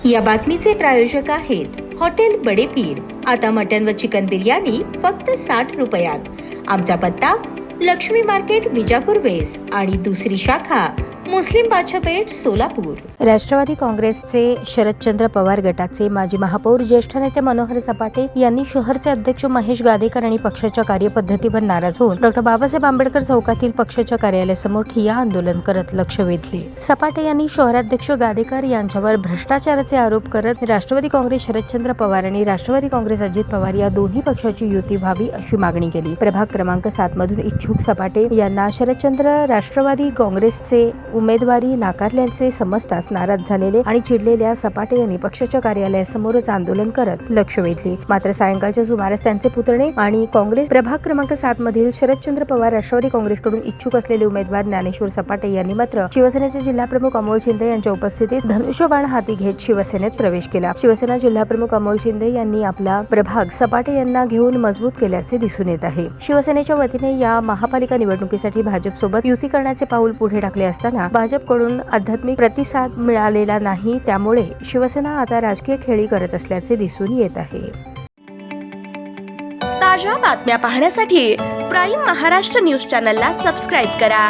या बातमीचे प्रायोजक आहेत हॉटेल बडे पीर। आता मटन व चिकन बिर्याणी फक्त 60 रुपयात। आमचा पत्ता लक्ष्मी मार्केट विजापूर वेस्ट आणि दुसरी शाखा मुस्लिम बादशाहपेठ सोलापूर। राष्ट्रवादी काँग्रेसचे शरदचंद्र पवार गटाचे माजी महापौर ज्येष्ठ नेते मनोहर सपाटे यांनी शहरचे अध्यक्ष महेश गादेकर आणि पक्षाच्या कार्यपद्धतीवर नाराज होऊन डॉ. बाबासाहेब आंबेडकर चौकातील पक्षाच्या कार्यालयासमोर ठिय्या आंदोलन करत लक्ष वेधले। सपाटे यांनी शहराध्यक्ष गादेकर यांच्यावर भ्रष्टाचाराचे आरोप करत राष्ट्रवादी काँग्रेस शरदचंद्र पवार आणि राष्ट्रवादी काँग्रेस अजित पवार या दोन्ही पक्षाची युती व्हावी अशी मागणी केली। प्रभाग क्रमांक 7 मधून इच्छुक सपाटे यांना शरदचंद्र राष्ट्रवादी काँग्रेसचे उमेदवारी नाकारल्याचे समजताच नाराज झालेले आणि चिडलेल्या सपाटे यांनी पक्षाच्या कार्यालयासमोरच आंदोलन करत लक्ष वेधले। मात्र सायंकाळच्या सुमारास त्यांचे पुतणे आणि काँग्रेस प्रभाग क्रमांक 7 मधील शरदचंद्र पवार राष्ट्रवादी काँग्रेसकडून इच्छुक असलेले उमेदवार ज्ञानेश्वर सपाटे यांनी मात्र शिवसेनेचे जिल्हाप्रमुख अमोल शिंदे यांच्या उपस्थितीत धनुष्यबाण हाती घेत शिवसेनेत प्रवेश केला। शिवसेना जिल्हाप्रमुख अमोल शिंदे यांनी आपला प्रभाग सपाटे यांना घेऊन मजबूत केल्याचे दिसून येत आहे। शिवसेनेच्या वतीने या महापालिका निवडणुकीसाठी भाजपसोबत युती करण्याचे पाऊल पुढे टाकले असताना भाजपकडून आध्यात्मिक प्रतिसाद मिळालेला नाही, त्यामुळे शिवसेना आता राजकीय खेळी करत असल्याचे दिसून येत आहे। ताज्या बातम्या पाहण्यासाठी प्राईम महाराष्ट्र न्यूज चॅनलला सबस्क्राईब करा।